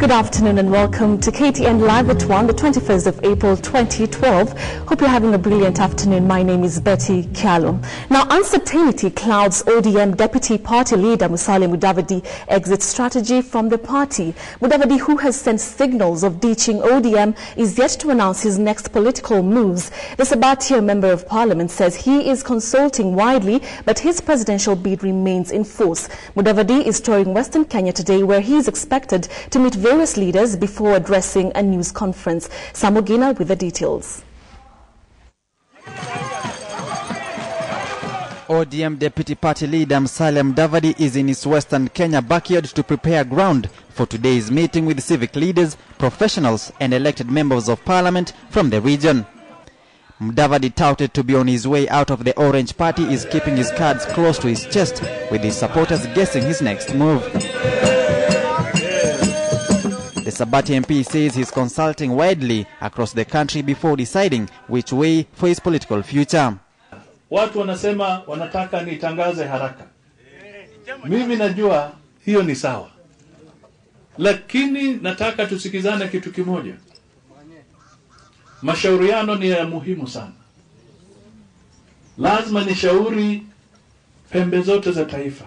Good afternoon and welcome to KTN Live at 1, the 21st of April 2012. Hope you're having a brilliant afternoon. My name is Betty Kialo. Now, uncertainty clouds ODM Deputy Party Leader Mudavadi exit strategy from the party. Mudavadi, who has sent signals of ditching ODM, is yet to announce his next political moves. The Sabatier Member of Parliament says he is consulting widely, but his presidential bid remains in force. Mudavadi is touring Western Kenya today, where he is expected to meet various leaders before addressing a news conference. Samaru with the details. ODM Deputy Party Leader Mudavadi is in his Western Kenya backyard to prepare ground for today's meeting with civic leaders, professionals and elected members of parliament from the region. Mudavadi, touted to be on his way out of the Orange Party, is keeping his cards close to his chest, with his supporters guessing his next move. The Sabati MP says he's consulting widely across the country before deciding which way for his political future. Watu wanasema wanataka nitangaze haraka. Mimi najua hiyo ni sawa. Lakini nataka tusikizane kitu kimoja. Mashauriano ni ya muhimu sana. Lazima nishauri pembe zote za taifa.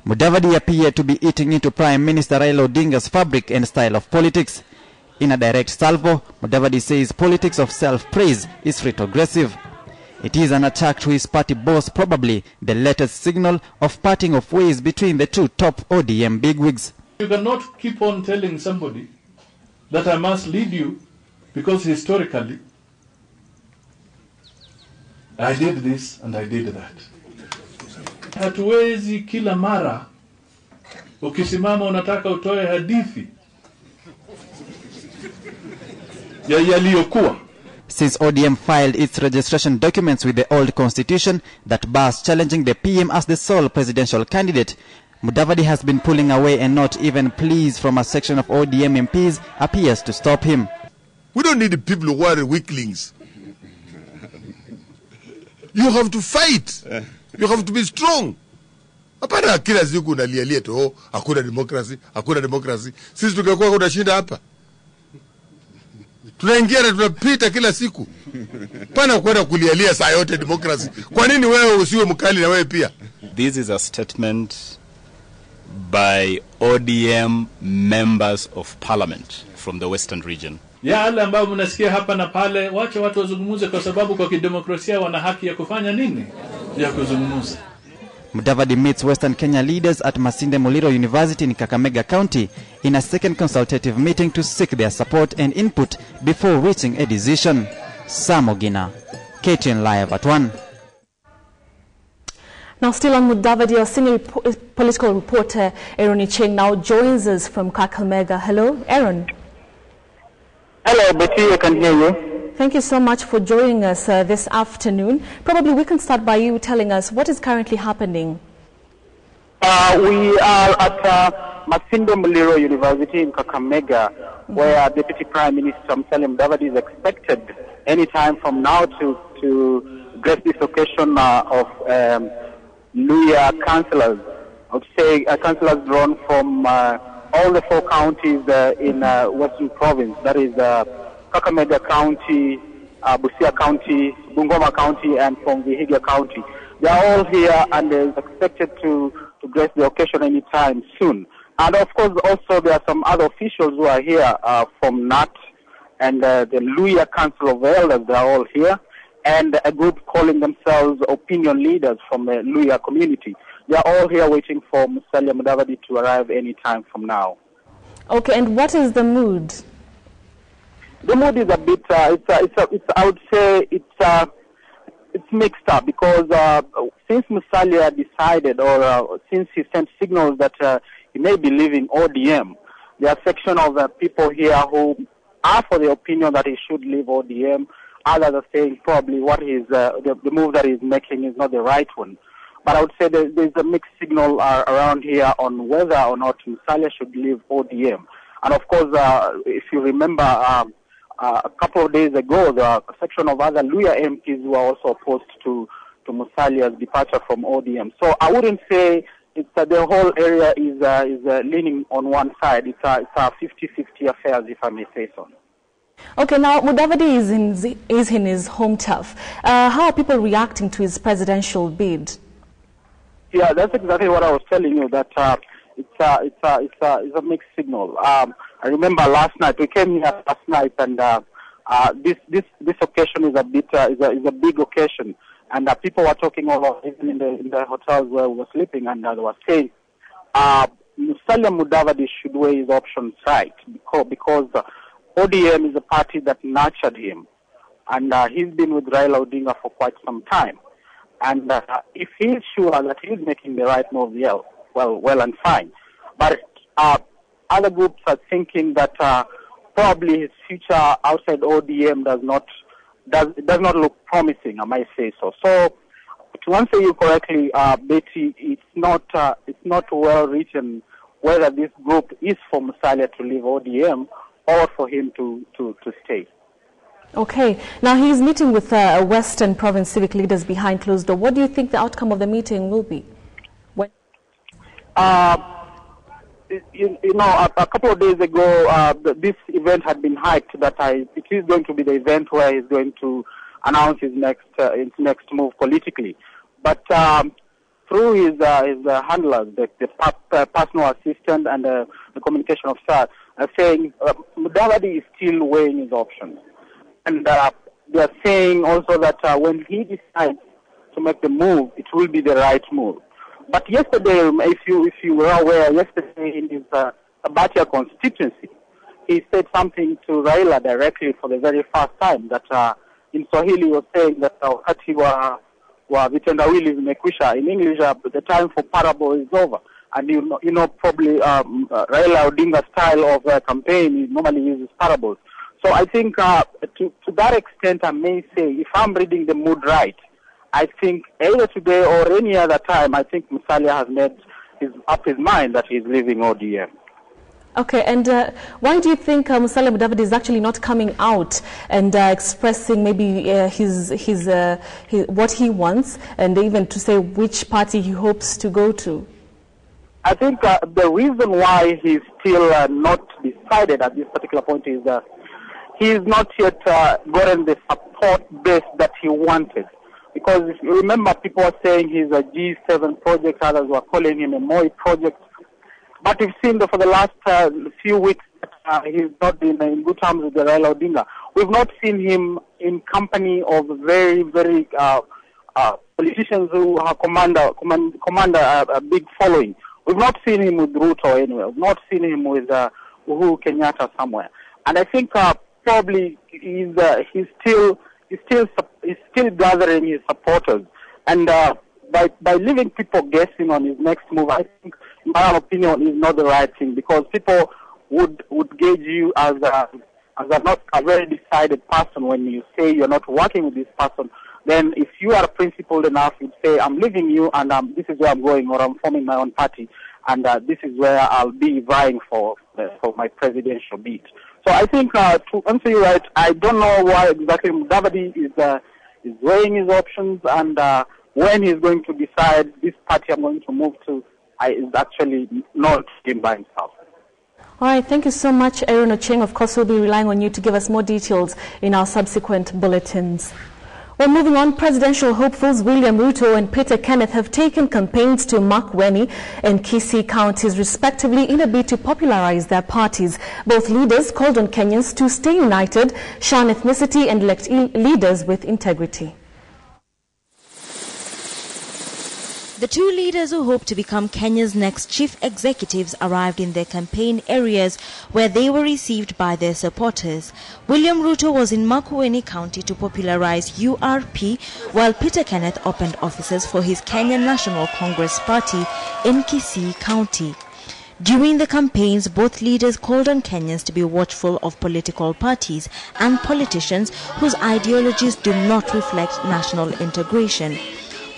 Mudavadi appeared to be eating into Prime Minister Raila Odinga's fabric and style of politics. In a direct salvo, Mudavadi says politics of self-praise is retrogressive. It is an attack to his party boss, probably the latest signal of parting of ways between the two top ODM bigwigs. You cannot keep on telling somebody that I must lead you because historically I did this and I did that. Hatuwezi kila mara ukisimama unataka utoe hadithi ya yaliyokuwa. Since ODM filed its registration documents with the old constitution that bars challenging the PM as the sole presidential candidate, Mudavadi has been pulling away, and not even pleas from a section of ODM MPs appears to stop him. We don't need people who are weaklings. You have to fight. You have to be strong. Hapana kila siku unalialia tu hakuna democracy, hakuna democracy. Sisi tungekuwa tunashinda hapa. Tunaingia na tunapita kila siku. Pana kwenda kulialia saa yote democracy. Kwa nini wewe usiwe mkali na wewe pia? This is a statement by ODM members of parliament from the Western region. Yale ambayo mnasikia hapa na pale, wacha watu wazungumuze, kwa sababu kwa kidemokrasia wana haki ya kufanya nini? Ya kuzungumuza. Mudavadi meets Western Kenya leaders at Masinde Muliro University in Kakamega County in a second consultative meeting to seek their support and input before reaching a decision. Samogina, KTN Live at 1. Now, still on Mudavadi, our senior political reporter Aaron Cheng now joins us from Kakamega. Hello, Aaron. Hello, Betty, I can hear you. Thank you so much for joining us this afternoon. Probably we can start by you telling us what is currently happening. We are at Masinde Muliro University in Kakamega, where Deputy Prime Minister Mudavadi is expected any time from now to grace this occasion of Luya councillors. I would say councillors drawn from all the 4 counties in Western Province, that is Kakamega County, Busia County, Bungoma County, and from Vihiga County. They are all here and is expected to grace the occasion anytime soon. And of course, also there are some other officials who are here from NAT and the Luya Council of Elders. They are all here, and a group calling themselves opinion leaders from the Luya community. They are all here waiting for Musalia Mudavadi to arrive any time from now. Okay, and what is the mood? The mood is a bit. I would say it's mixed up, because since Musalia decided, or since he sent signals that he may be leaving ODM, there are a section of people here who are for the opinion that he should leave ODM. Others are saying probably what the move that he's making is not the right one. But I would say there's a mixed signal around here on whether or not Musalia should leave ODM. And of course, if you remember, a couple of days ago, there are a section of other Luya MPs who are also opposed to Musalia's departure from ODM. So I wouldn't say the whole area is leaning on one side. It's a 50-50 affair, if I may say so. Okay, now Mudavadi is in his home turf. How are people reacting to his presidential bid? Yeah, that's exactly what I was telling you. That it's a mixed signal. I remember last night we came here last night, and this occasion is a big occasion, and people were talking about even in the hotels where we were sleeping, and they were saying Musalia Mudavadi should weigh his options right because ODM is a party that nurtured him, and he's been with Raila Odinga for quite some time. And if he's sure that he's making the right move, yeah, well and fine. But other groups are thinking that probably his future outside ODM does not look promising, I might say so. So, to answer you correctly, Betty, it's not well written whether this group is for Musalia to leave ODM or for him to stay. Okay. Now he's meeting with Western Province civic leaders behind closed door. What do you think the outcome of the meeting will be? When? A couple of days ago, this event had been hyped that it is going to be the event where he's going to announce his next move politically. But through his handlers, the personal assistant and the communication officer, are saying Mudavadi is still weighing his options. And they are saying also that when he decides to make the move, it will be the right move. But yesterday, if you were aware, yesterday in his Sabatia constituency, he said something to Raila directly for the very first time. That in Swahili was saying that wakati wa vitendawili vimekwisha. In English, the time for parable is over. And you know probably Raila Odinga's style of campaign, he normally uses parables. So I think to that extent, I may say, if I'm reading the mood right, I think either today or any other time, I think Musalia has made up his mind that he's leaving ODM. Okay, and why do you think Musalia Mudavadi is actually not coming out and expressing maybe his what he wants, and even to say which party he hopes to go to? I think the reason why he's still not decided at this particular point is that he's not yet gotten the support base that he wanted. Because if you remember, people were saying he's a G7 project, others were calling him a Moi project. But we've seen that for the last few weeks, he's not been in good terms with the Raila Odinga. We've not seen him in company of very, very politicians who command a big following. We've not seen him with Ruto anywhere. We've not seen him with Uhuru Kenyatta somewhere. And I think probably he's still gathering his supporters. And by leaving people guessing on his next move, I think, in my opinion, is not the right thing, because people would gauge you as not a very decided person when you say you're not working with this person. Then if you are principled enough, you'd say, I'm leaving you and this is where I'm going, or I'm forming my own party, and this is where I'll be vying for my presidential bid. So I think, to answer you right, I don't know why exactly Mudavadi is weighing his options, and when he's going to decide this party I'm going to move to is actually not him by himself. All right, thank you so much, Aaron Ocheng. Of course, we'll be relying on you to give us more details in our subsequent bulletins. Well, moving on, presidential hopefuls William Ruto and Peter Kenneth have taken campaigns to Makueni and Kisii counties respectively in a bid to popularize their parties. Both leaders called on Kenyans to stay united, shun ethnicity and elect leaders with integrity. The two leaders who hope to become Kenya's next chief executives arrived in their campaign areas where they were received by their supporters. William Ruto was in Makueni County to popularize URP, while Peter Kenneth opened offices for his Kenya National Congress Party in Kisii County. During the campaigns, both leaders called on Kenyans to be watchful of political parties and politicians whose ideologies do not reflect national integration.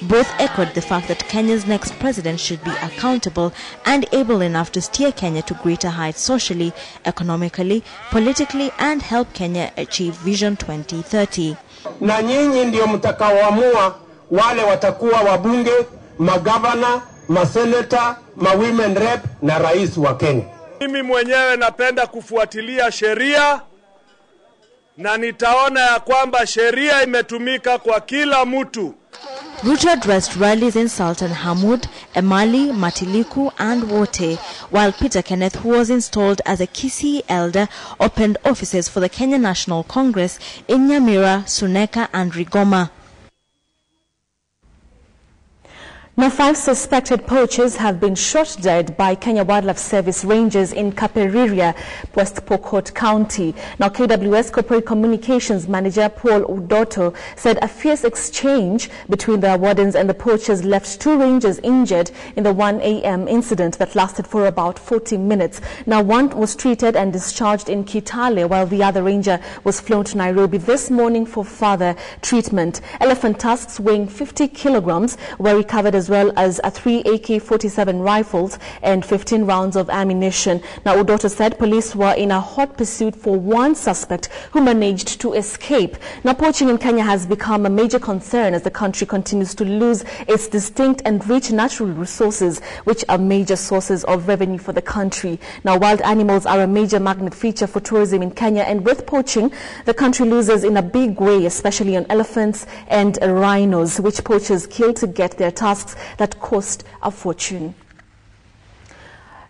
Both echoed the fact that Kenya's next president should be accountable and able enough to steer Kenya to greater heights socially, economically, politically, and help Kenya achieve Vision 2030. Na nyinyi ndio mtakaoamua wale watakuwa wabunge, magavana maseneta, women rep na rais wa Kenya. Mimi mwenyewe napenda kufuatilia sheria na nitaona ya kwamba sheria imetumika kwa kila mtu. Ruto addressed rallies in Sultan Hamud, Emali, Matiliku and Wote, while Peter Kenneth, who was installed as a Kisii elder, opened offices for the Kenya National Congress in Nyamira, Suneka and Rigoma. Now, 5 suspected poachers have been shot dead by Kenya Wildlife Service rangers in Kaperiria, West Pokot County. Now, KWS Corporate Communications Manager Paul Udoto said a fierce exchange between the wardens and the poachers left 2 rangers injured in the 1 a.m. incident that lasted for about 40 minutes. Now, one was treated and discharged in Kitale, while the other ranger was flown to Nairobi this morning for further treatment. Elephant tusks weighing 50 kilograms were recovered, as well as 3 AK-47 rifles and 15 rounds of ammunition. Now, Udoto said police were in a hot pursuit for one suspect who managed to escape. Now, poaching in Kenya has become a major concern as the country continues to lose its distinct and rich natural resources, which are major sources of revenue for the country. Now, wild animals are a major magnet feature for tourism in Kenya, and with poaching, the country loses in a big way, especially on elephants and rhinos, which poachers kill to get their tusks that cost a fortune.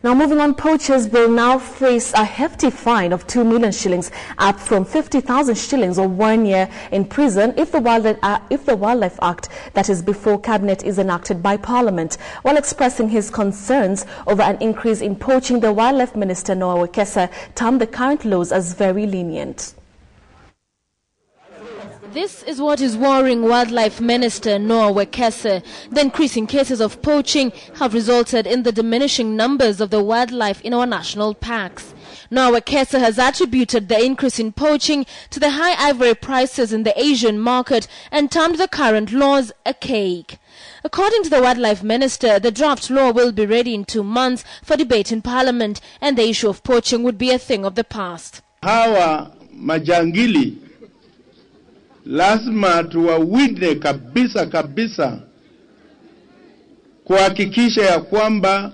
Now, moving on, poachers will now face a hefty fine of 2 million shillings, up from 50,000 shillings or 1 year in prison if the Wildlife Act that is before Cabinet is enacted by Parliament. While expressing his concerns over an increase in poaching, the Wildlife Minister Noah Wekesa termed the current laws as very lenient. This is what is worrying Wildlife Minister Noah Wekesa. The increasing cases of poaching have resulted in the diminishing numbers of the wildlife in our national parks. Noah Wekesa has attributed the increase in poaching to the high ivory prices in the Asian market and termed the current laws a cake. According to the Wildlife Minister, the draft law will be ready in 2 months for debate in Parliament, and the issue of poaching would be a thing of the past. Hawa majangili lazima tuwawinde kabisa kuhakikisha ya kwamba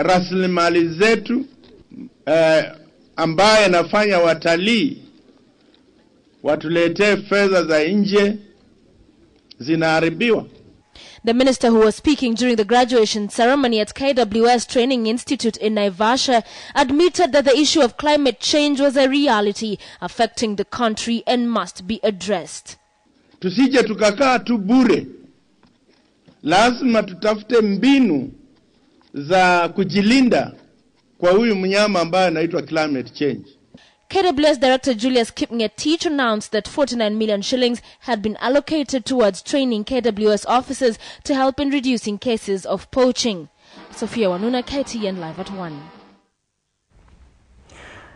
rasilimali zetu ambaye nafanya watalii watuletee fedha za nje zinaharibiwa. The minister, who was speaking during the graduation ceremony at KWS Training Institute in Naivasha, admitted that the issue of climate change was a reality affecting the country and must be addressed. Tusije tukakaa tu bure. Lazima tutafute mbinu za kujilinda kwa huyu mnyama ambaye anaitwa climate change. KWS Director Julius Kipngetich announced that 49 million shillings had been allocated towards training KWS officers to help in reducing cases of poaching. Sophia Wanuna, KTN Live at 1.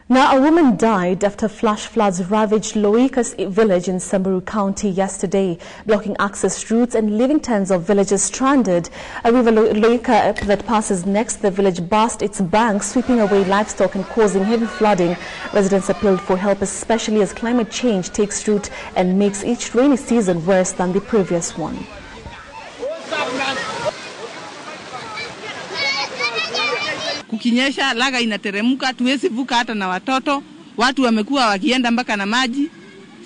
Now, a woman died after flash floods ravaged Loika's village in Samaru County yesterday, blocking access routes and leaving tens of villages stranded. A river Loika that passes next the village burst its banks, sweeping away livestock and causing heavy flooding. Residents appealed for help, especially as climate change takes root and makes each rainy season worse than the previous one. Kukinyesha laga inateremka, tuwezi vuka hata na watoto. Watu wamekuwa wakienda mpaka na maji.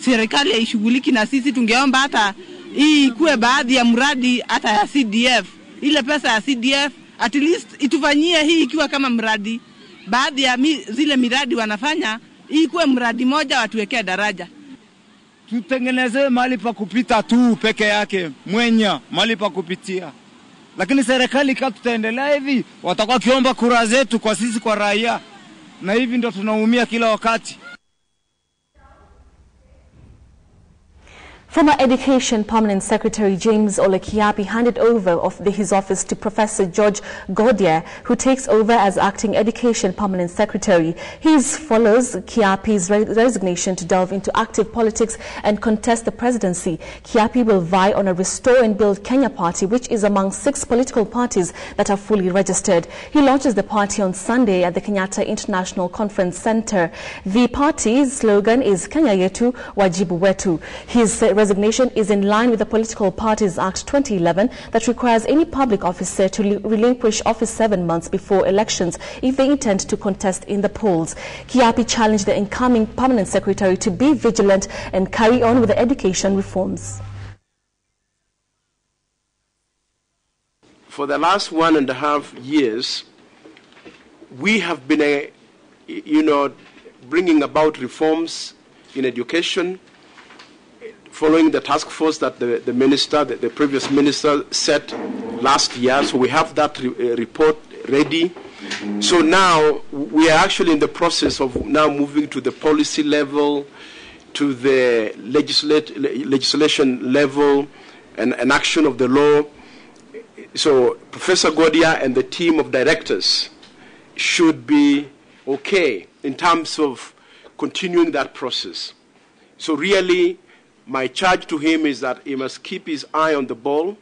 Serikali haishughuliki na sisi. Tungeomba hata hii kuwe baadhi ya mradi hata ya CDF. Ile pesa ya CDF at least itufanyie hii ikiwa kama mradi. Baadhi ya zile miradi wanafanya hii kuwe mradi moja, watuwekea daraja. Tutengeneze mahali pa kupita tu peke yake, mwenya mahali pa kupitia. Lakini serikali kama tutaendelea hivi, watakuwa kiomba kura zetu kwa sisi kwa raia. Na hivi ndio tunaumia kila wakati. Former Education Permanent Secretary James Ole Kiapi handed over his office to Professor George Godia, who takes over as Acting Education Permanent Secretary. He follows Kiapi's resignation to delve into active politics and contest the presidency. Kiapi will vie on a Restore and Build Kenya party, which is among 6 political parties that are fully registered. He launches the party on Sunday at the Kenyatta International Conference Center. The party's slogan is Kenya Yetu, Wajibu Wetu. His resignation is in line with the Political Parties Act 2011 that requires any public officer to relinquish office 7 months before elections if they intend to contest in the polls. Kiapi challenged the incoming permanent secretary to be vigilant and carry on with the education reforms. For the last 1.5 years, we have been, bringing about reforms in education, following the task force that the previous minister set last year. So we have that report ready. So now we are actually in the process of now moving to the policy level, to the legislation level, and action of the law. So Professor Godia and the team of directors should be okay in terms of continuing that process. So really, my charge to him is that he must keep his eye on the ball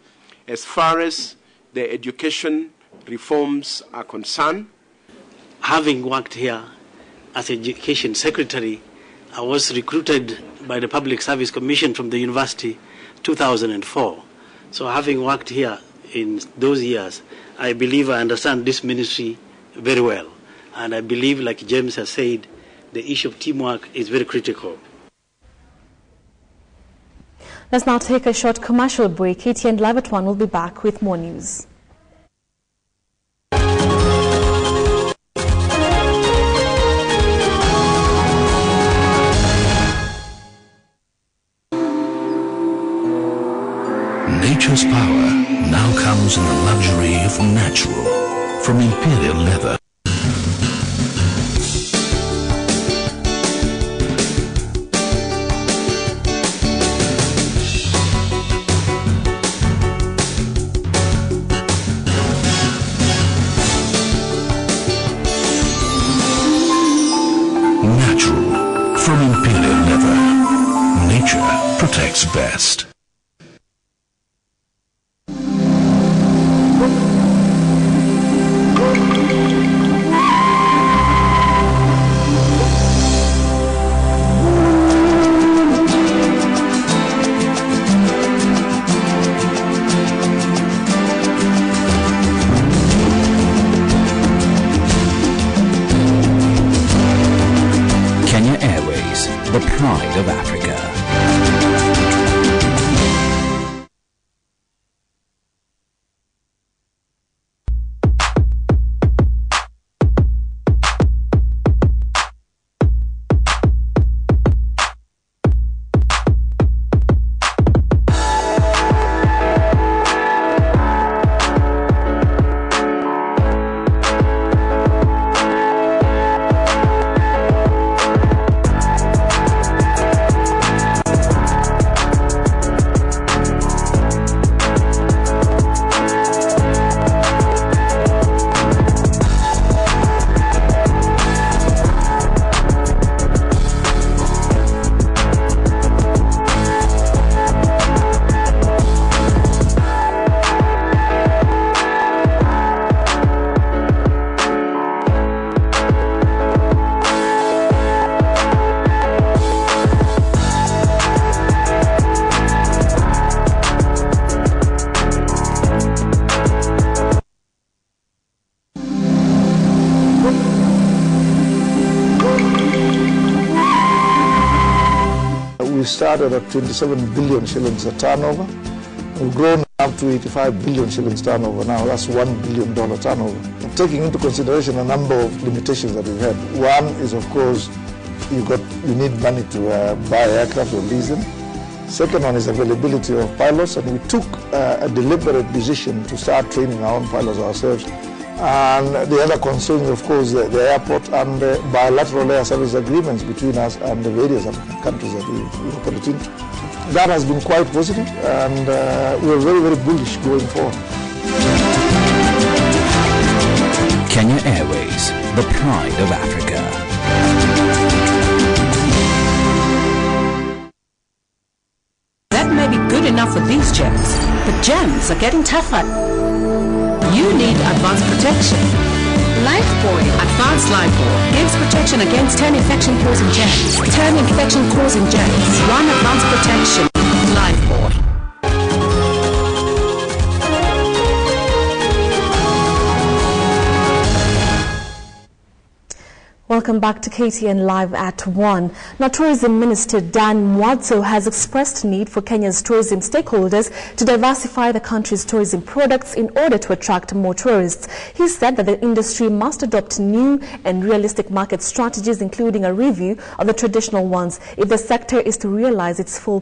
as far as the education reforms are concerned. Having worked here as Education Secretary, I was recruited by the Public Service Commission from the university 2004. So having worked here in those years, I believe I understand this ministry very well. And I believe, like James has said, the issue of teamwork is very critical. Let's now take a short commercial break. KTN Live at 1 will be back with more news. Nature's power now comes in the luxury of natural, from Imperial leather. Natural, from Imperial leather. Nature protects best. The pride of Africa. We started at 27 billion shillings a turnover. We've grown up to 85 billion shillings turnover now. That's $1 billion turnover. Taking into consideration a number of limitations that we've had. One is, of course, you need money to buy aircraft or lease them. Second one is availability of pilots, and we took a deliberate decision to start training our own pilots ourselves. And the other concern is, of course, the airport and the bilateral air service agreements between us and the various African countries that we operate in. That has been quite positive, and we're very, very bullish going forward. Kenya Airways, the pride of Africa. That may be good enough for these germs, but germs are getting tougher. You need advanced protection. Lifebuoy Advanced Lifebuoy gives protection against 10 infection-causing germs. 10 infection-causing germs. 1 advanced protection. welcome back to KTN Live at 1. Now, Tourism Minister Dan Mwadso has expressed need for Kenya's tourism stakeholders to diversify the country's tourism products in order to attract more tourists. He said that the industry must adopt new and realistic market strategies, including a review of the traditional ones, if the sector is to realize its full